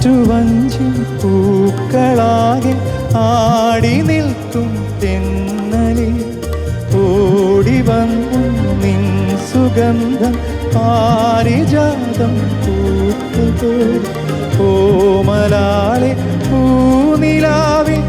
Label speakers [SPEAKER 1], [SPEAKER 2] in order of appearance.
[SPEAKER 1] ആറ്റുവഞ്ചി പൂക്കളാകെ ആടി നിൽക്കും തെന്നലിൽ ഓടി വന്നു നിൻ സുഗന്ധം പാരിജാതം പൂത്തുപോയി ഓമലാളെ പൂനിലാവിൽ